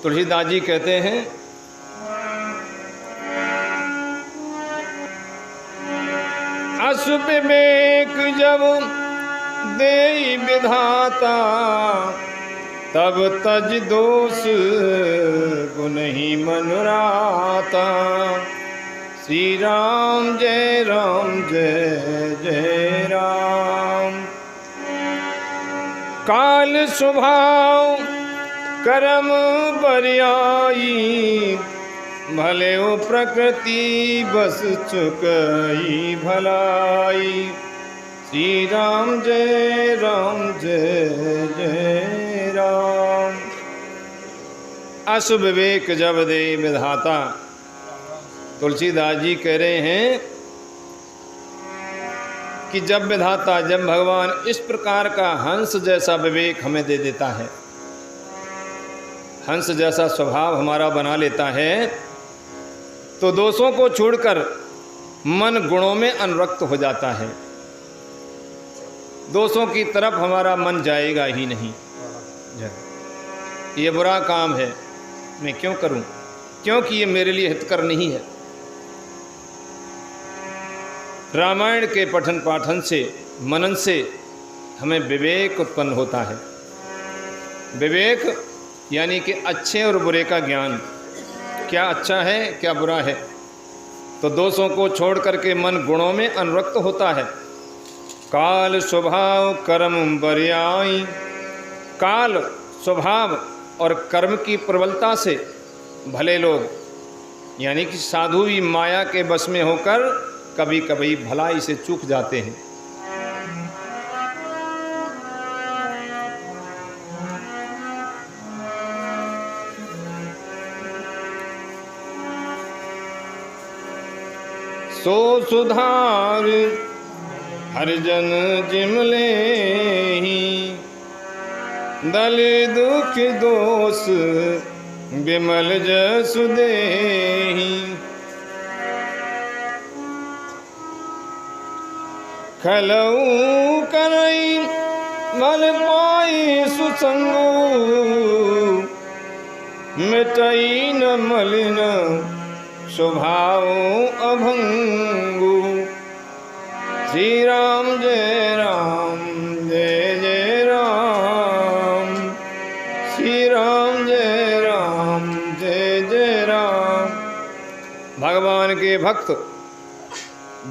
तुलसीदास जी कहते हैं, अशुभ विवेक जब देई विधाता, तब तज दोष गुनहि मनुराता। श्री राम जय जय राम। काल स्वभाव कर्म बरियाई, भले हो प्रकृति बस चुकई भलाई। श्री राम जय जय राम। अशुभ विवेक जब दे विधाता, तुलसीदास जी कह रहे हैं कि जब विधाता, जब भगवान इस प्रकार का हंस जैसा विवेक हमें दे देता है, हंस जैसा स्वभाव हमारा बना लेता है, तो दोषों को छोड़कर मन गुणों में अनुरक्त हो जाता है। दोषों की तरफ हमारा मन जाएगा ही नहीं। ये बुरा काम है, मैं क्यों करूं, क्योंकि ये मेरे लिए हितकर नहीं है। रामायण के पठन पाठन से, मनन से हमें विवेक उत्पन्न होता है। विवेक यानी कि अच्छे और बुरे का ज्ञान, क्या अच्छा है क्या बुरा है। तो दोषों को छोड़ करके मन गुणों में अनुरक्त होता है। काल स्वभाव कर्म बरियाई, काल स्वभाव और कर्म की प्रबलता से भले लोग यानी कि साधु भी माया के बस में होकर कभी कभी भलाई से चूक जाते हैं। सो सुधार हरिजन जिमले ही, दल दुख दोष विमल जसु देहि। खलऊ करई भल पाई सुसंगु, मिटई न मलिन स्वभाव अभंगु। श्री राम जय जय राम। श्री राम जय जय राम। भगवान के भक्त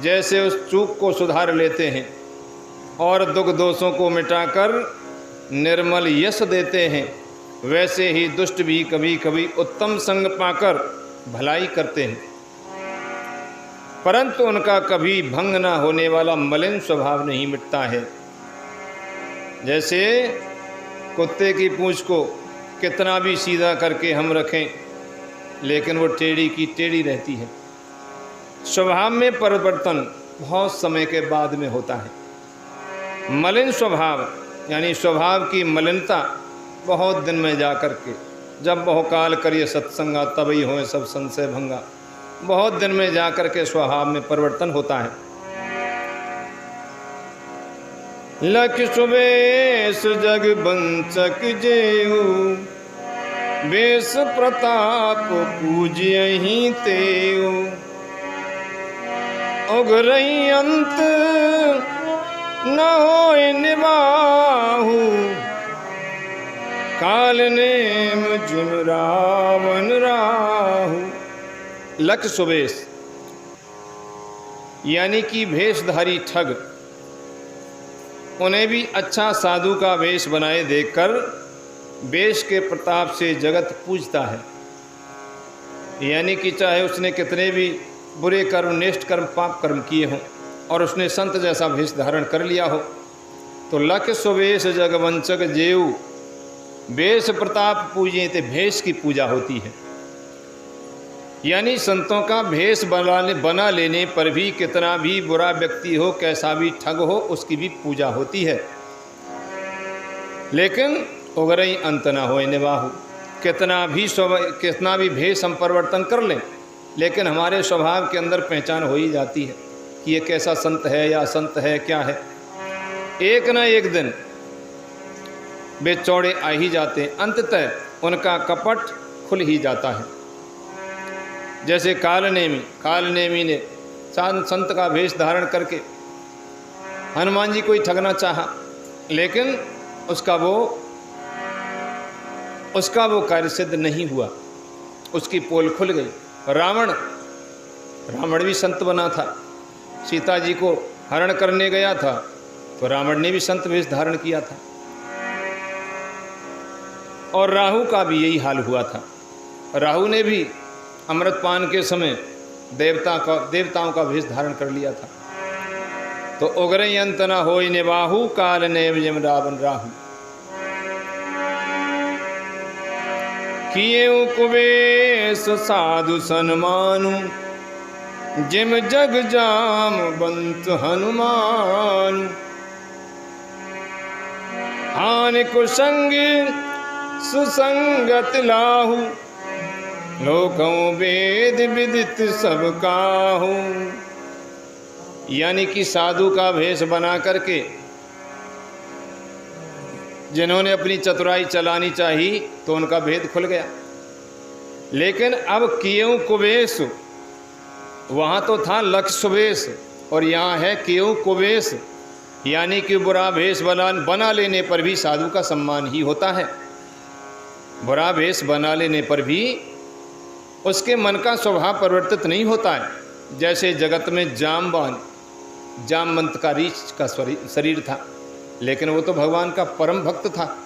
जैसे उस चूक को सुधार लेते हैं और दुख दोषों को मिटाकर निर्मल यश देते हैं, वैसे ही दुष्ट भी कभी कभी उत्तम संग पाकर भलाई करते हैं, परंतु उनका कभी भंग न होने वाला मलिन स्वभाव नहीं मिटता है। जैसे कुत्ते की पूंछ को कितना भी सीधा करके हम रखें, लेकिन वो टेढ़ी की टेढ़ी रहती है। स्वभाव में परिवर्तन बहुत समय के बाद में होता है। मलिन स्वभाव यानी स्वभाव की मलिनता बहुत दिन में जा कर के, जब बहुकाल करिए सत्संगा तभी होए सब संशय भंगा, बहुत दिन में जा कर के स्वभाव में परिवर्तन होता है। लख सुबेश जग बंचक जेऊ, बेस प्रताप पूज्यहि तेऊ। उगरई अंत न होय निबाहु, काल नेम जिम रावण राहु। लख सुबेश यानी कि भेषधारी ठग, उन्हें भी अच्छा साधु का वेश बनाए देखकर वेश के प्रताप से जगत पूजता है। यानी कि चाहे उसने कितने भी बुरे कर्म, निष्ठ कर्म, पाप कर्म किए हों और उसने संत जैसा भेष धारण कर लिया हो, तो लख सुबेश जगवंचक जेऊ, वेश प्रताप पूजे ते भेष की पूजा होती है। यानी संतों का भेष बना लेने पर भी कितना भी बुरा व्यक्ति हो, कैसा भी ठग हो, उसकी भी पूजा होती है। लेकिन उगरई अंत न होए निबाहु, कितना भी भेष हम परिवर्तन कर लें, लेकिन हमारे स्वभाव के अंदर पहचान हो ही जाती है कि ये कैसा संत है या संत है, क्या है। एक न एक दिन वे चौड़े आ ही जाते हैं। अंततः उनका कपट खुल ही जाता है। जैसे कालनेमी ने संत का वेश धारण करके हनुमान जी को ही ठगना चाहा, लेकिन उसका वो कार्य सिद्ध नहीं हुआ, उसकी पोल खुल गई। रावण भी संत बना था, सीता जी को हरण करने गया था तो रावण ने भी संत वेश धारण किया था। और राहु का भी यही हाल हुआ था। राहु ने भी अमृतपान के समय देवताओं का वेश धारण कर लिया था। तो उग्र अंत न होय निबाहु काल नेम जिम रावण राहु। किए कुबेश साधु सन्मानु जिम जग जाम बंत हनुमान। हानि कुसंग सुसंगत लाहु लोकों वेद विदित सब काहू। यानी कि साधु का भेष बना करके जिन्होंने अपनी चतुराई चलानी चाहिए तो उनका भेद खुल गया। लेकिन अब कियों कुबेश, वहाँ तो था लक्ष्य सुबेश और यहाँ है कियों कुबेश, यानी कि बुरा भेष बना लेने पर भी साधु का सम्मान ही होता है। बुरा भेष बना लेने पर भी उसके मन का स्वभाव परिवर्तित नहीं होता है। जैसे जगत में जामवंत का रीछ का शरीर था, लेकिन वो तो भगवान का परम भक्त था।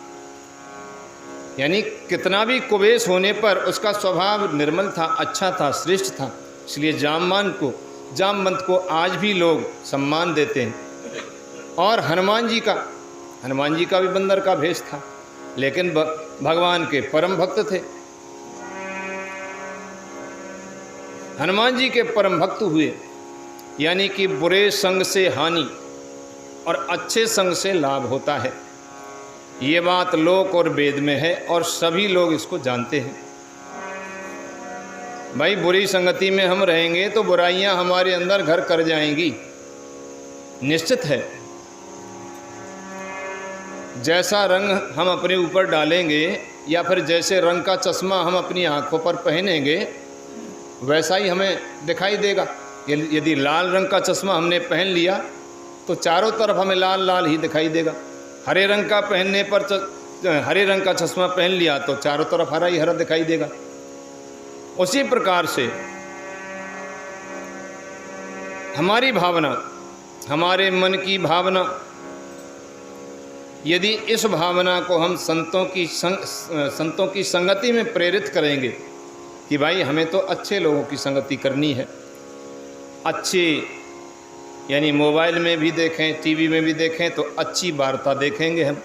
यानी कितना भी कुबेश होने पर उसका स्वभाव निर्मल था, अच्छा था, श्रेष्ठ था। इसलिए जामवंत को आज भी लोग सम्मान देते हैं। और हनुमान जी का भी बंदर का भेष था, लेकिन भगवान के परम भक्त थे। हनुमान जी के परम भक्त हुए, यानी कि बुरे संग से हानि और अच्छे संग से लाभ होता है। ये बात लोक और वेद में है और सभी लोग इसको जानते हैं। भाई बुरी संगति में हम रहेंगे तो बुराइयां हमारे अंदर घर कर जाएंगी, निश्चित है। जैसा रंग हम अपने ऊपर डालेंगे या फिर जैसे रंग का चश्मा हम अपनी आंखों पर पहनेंगे वैसा ही हमें दिखाई देगा। यदि लाल रंग का चश्मा हमने पहन लिया तो चारों तरफ हमें लाल लाल ही दिखाई देगा। हरे रंग का चश्मा पहन लिया तो चारों तरफ हरा ही हरा दिखाई देगा। उसी प्रकार से हमारी भावना, हमारे मन की भावना, यदि इस भावना को हम संतों की संगति में प्रेरित करेंगे कि भाई हमें तो अच्छे लोगों की संगति करनी है, अच्छे यानी मोबाइल में भी देखें, टीवी में भी देखें तो अच्छी वार्ता देखेंगे हम।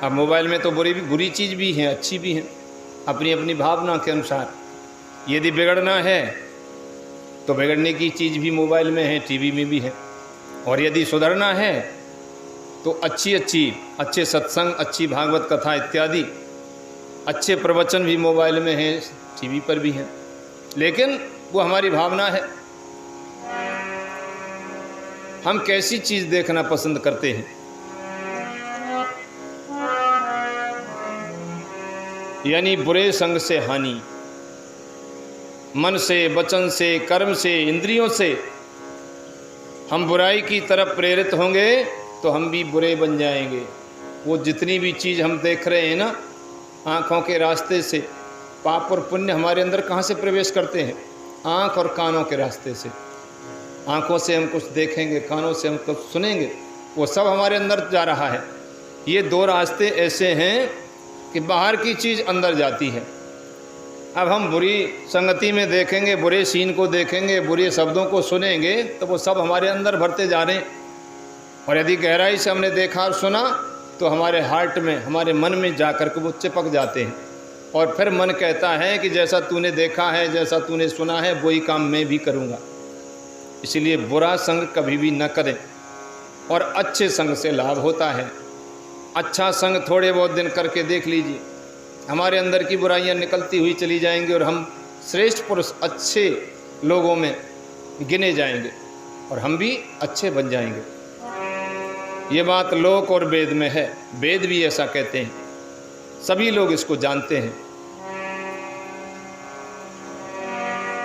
अब मोबाइल में तो बुरी चीज़ भी है, अच्छी भी है, अपनी अपनी भावना के अनुसार। यदि बिगड़ना है तो बिगड़ने की चीज़ भी मोबाइल में है, टीवी में भी है। और यदि सुधरना है तो अच्छे सत्संग, अच्छी भागवत कथा इत्यादि अच्छे प्रवचन भी मोबाइल में हैं, टीवी पर भी हैं। लेकिन वो हमारी भावना है, हम कैसी चीज़ देखना पसंद करते हैं। यानी बुरे संग से हानि, मन से, वचन से, कर्म से, इंद्रियों से हम बुराई की तरफ प्रेरित होंगे तो हम भी बुरे बन जाएंगे। वो जितनी भी चीज़ हम देख रहे हैं ना, आँखों के रास्ते से पाप और पुण्य हमारे अंदर कहाँ से प्रवेश करते हैं? आँख और कानों के रास्ते से। आँखों से हम कुछ देखेंगे, कानों से हम कुछ सुनेंगे, वो सब हमारे अंदर जा रहा है। ये दो रास्ते ऐसे हैं कि बाहर की चीज़ अंदर जाती है। अब हम बुरी संगति में देखेंगे, बुरे सीन को देखेंगे, बुरे शब्दों को सुनेंगे तो वो सब हमारे अंदर भरते जा रहे हैं। और यदि गहराई से हमने देखा और सुना तो हमारे हार्ट में, हमारे मन में जाकर के वो चिपक जाते हैं। और फिर मन कहता है कि जैसा तूने देखा है, जैसा तूने सुना है, वही काम मैं भी करूँगा। इसलिए बुरा संग कभी भी न करें और अच्छे संग से लाभ होता है। अच्छा संग थोड़े बहुत दिन करके देख लीजिए, हमारे अंदर की बुराइयां निकलती हुई चली जाएंगी और हम श्रेष्ठ पुरुष, अच्छे लोगों में गिने जाएंगे और हम भी अच्छे बन जाएंगे। ये बात लोक और वेद में है, वेद भी ऐसा कहते हैं, सभी लोग इसको जानते हैं।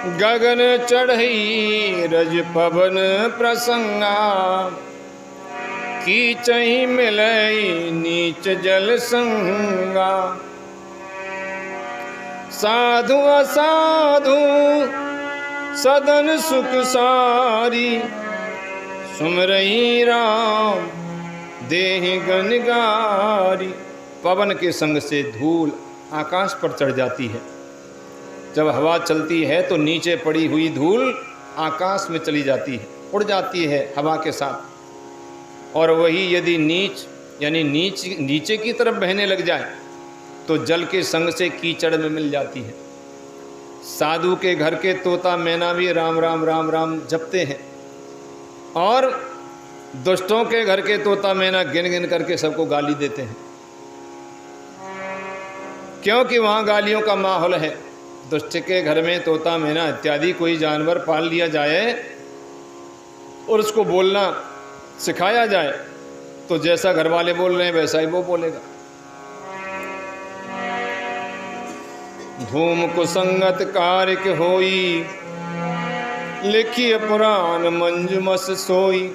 गगन चढ़ई रज पवन प्रसंगा, कीचहि मिलई नीच जल संगा। साधु असाधु सदन सुख सारी, सुमरई राम देहि गनगारी। पवन के संग से धूल आकाश पर चढ़ जाती है। जब हवा चलती है तो नीचे पड़ी हुई धूल आकाश में चली जाती है, उड़ जाती है हवा के साथ। और वही यदि नीचे की तरफ बहने लग जाए तो जल के संग से कीचड़ में मिल जाती है। साधु के घर के तोता मैना भी राम राम राम राम जपते हैं, और दुष्टों के घर के तोता मैना गिन गिन करके सबको गाली देते हैं, क्योंकि वहाँ गालियों का माहौल है। दुष्ट के घर में तोता मैना इत्यादि कोई जानवर पाल लिया जाए और उसको बोलना सिखाया जाए तो जैसा घर वाले बोल रहे हैं वैसा ही वो बोलेगा। धूम कुसंगत कारिक होई, लिखिए पुराण मंजुमस सोई।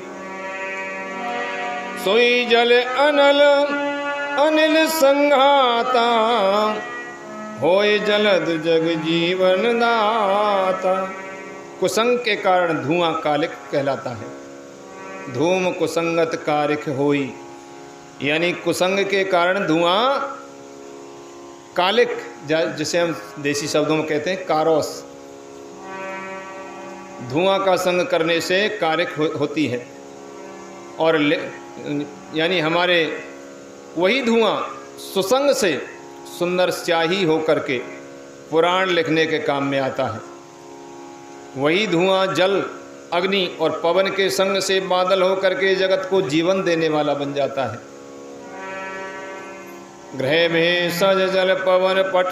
सोई जल अनल अनिल संघाता, होए जलद जग जीवन दाता। कुसंग के कारण धुआं कालिक कहलाता है। धूम कुसंगत कारिक होई, यानी कुसंग के कारण धुआं कालिक, जिसे हम देसी शब्दों में कहते हैं कारोस। धुआं का संग करने से कारिक होती है, और यानी हमारे वही धुआं सुसंग से सुंदर स्याही होकर के पुराण लिखने के काम में आता है। वही धुआं जल अग्नि और पवन के संग से बादल होकर के जगत को जीवन देने वाला बन जाता है। ग्रह में सज जल पवन पट,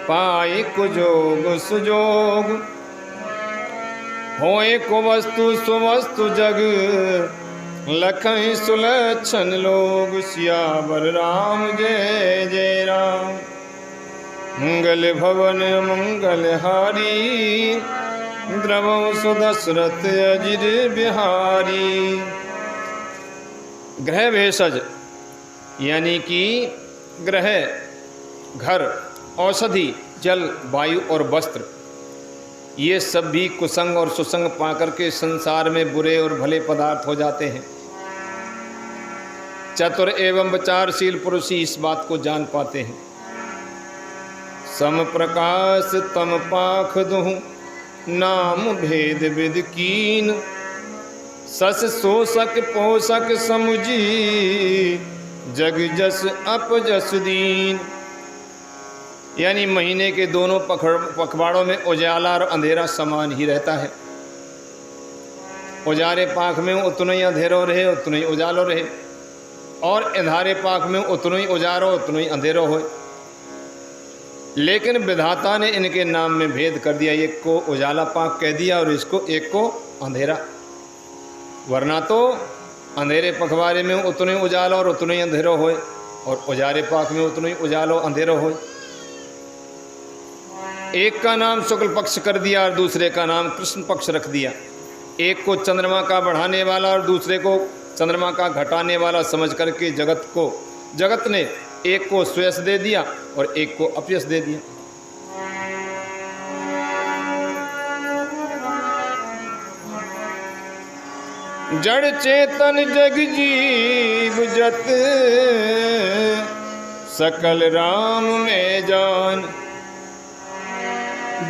पाई कुजोग सुजोग। होए को वस्तु सुवस्तु जग, लखई सुलक्षण लोग। सियावर राम जय जय राम, मंगल भवन मंगल हारी। द्रवौ सुदशरथ अजिर बिहारी। ग्रह भेषज यानी कि ग्रह, घर, औषधि, जल, वायु और वस्त्र, ये सब भी कुसंग और सुसंग पाकर के संसार में बुरे और भले पदार्थ हो जाते हैं। चतुर एवं विचारशील पुरुष ही इस बात को जान पाते हैं। सम प्रकाश तम पाख दुहु, नाम भेद विद कीन। सस शोषक पोषक समुझी, जग जस अपजस दीन। यानी महीने के दोनों पखवाड़ों में उजाला और अंधेरा समान ही रहता है। उजारे पाख में उतना ही अंधेरो रहे, उतना ही उजालो रहे, और अंधारे पाख में उतना ही उजारो उतना ही अंधेरो हो। लेकिन विधाता ने इनके नाम में भेद कर दिया, एक को उजाला पाख कह दिया और इसको एक को अंधेरा। वरना तो अंधेरे पखवाड़े में उतना ही उजालो और उतना ही अंधेरो हो, और उजारे पाख में उतना ही उजालो अंधेरो हो। एक का नाम शुक्ल पक्ष कर दिया और दूसरे का नाम कृष्ण पक्ष रख दिया। एक को चंद्रमा का बढ़ाने वाला और दूसरे को चंद्रमा का घटाने वाला समझ करके जगत ने एक को श्रेयस दे दिया और एक को अपयश दे दिया। जड़ चेतन जग जीव जत, सकल राम में जान।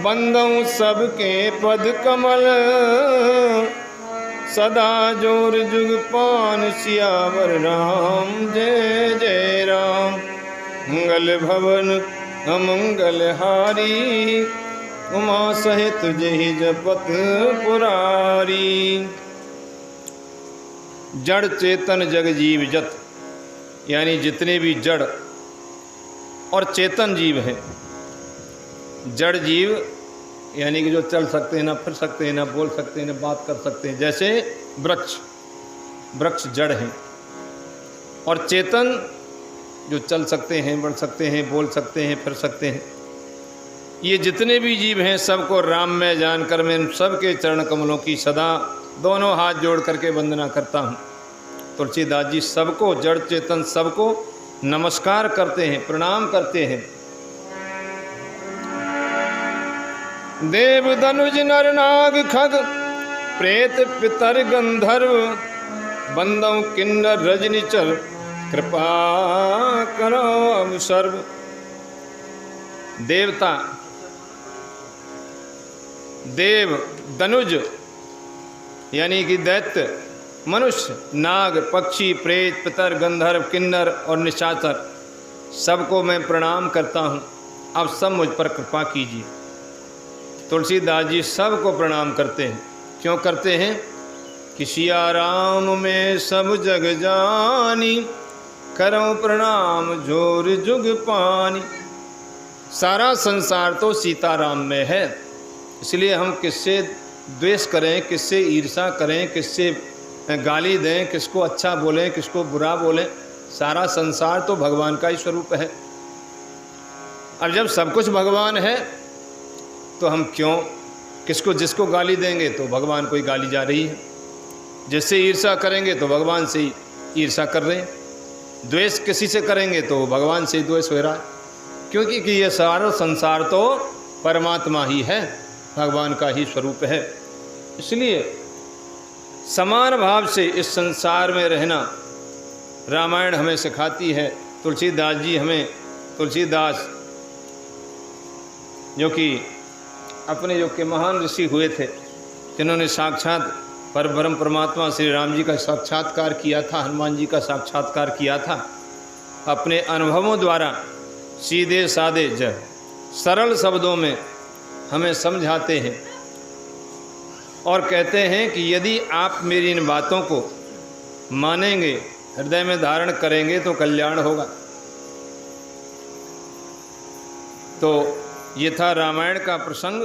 बंदों सबके पद कमल, सदा जोर जुग पान। सियावर राम जय जय राम, मंगल भवन अमंगल हारी। उमा सहित जहि जपत पुरारी। जड़ चेतन जग जीव जत, यानी जितने भी जड़ और चेतन जीव हैं। जड़ जीव यानी कि जो चल सकते हैं, ना फिर सकते हैं, ना बोल सकते हैं, ना बात कर सकते हैं, जैसे वृक्ष जड़ हैं। और चेतन जो चल सकते हैं, बढ़ सकते हैं, बोल सकते हैं, फिर सकते हैं। ये जितने भी जीव हैं सबको राम में जानकर मैं इन सबके चरण कमलों की सदा दोनों हाथ जोड़ करके वंदना करता हूँ। तुलसीदास जी सबको, जड़ चेतन सबको नमस्कार करते हैं, प्रणाम करते हैं। देव धनुज नर नाग खग प्रेत पितर गंधर्व बंदौ किन्नर रजनीचर कृपा करो अब सर्व। देवता, देव, धनुज यानी कि दैत्य, मनुष्य, नाग, पक्षी, प्रेत, पितर, गंधर्व, किन्नर और निशाचर सबको मैं प्रणाम करता हूँ। अब सब मुझ पर कृपा कीजिए। तुलसीदास जी सबको प्रणाम करते हैं। क्यों करते हैं? कि सिया राम में सब जग जानी, करो प्रणाम जोर जुग पानी। सारा संसार तो सीताराम में है, इसलिए हम किससे द्वेष करें, किससे ईर्षा करें, किससे गाली दें, किसको अच्छा बोलें, किसको बुरा बोलें। सारा संसार तो भगवान का ही स्वरूप है। अब जब सब कुछ भगवान है तो हम क्यों किसको जिसको गाली देंगे तो भगवान को ही गाली जा रही है, जिससे ईर्षा करेंगे तो भगवान से ही ईर्षा कर रहे हैं, द्वेष किसी से करेंगे तो भगवान से ही द्वेष हो रहा है। क्योंकि कि ये सारा संसार तो परमात्मा ही है, भगवान का ही स्वरूप है। इसलिए समान भाव से इस संसार में रहना रामायण हमें सिखाती है। तुलसीदास जी हमें, तुलसीदास जो कि अपने युग के महान ऋषि हुए थे, जिन्होंने साक्षात परब्रह्म परमात्मा श्री राम जी का साक्षात्कार किया था, हनुमान जी का साक्षात्कार किया था, अपने अनुभवों द्वारा सीधे साधे सरल शब्दों में हमें समझाते हैं और कहते हैं कि यदि आप मेरी इन बातों को मानेंगे, हृदय में धारण करेंगे तो कल्याण होगा। तो ये था रामायण का प्रसंग।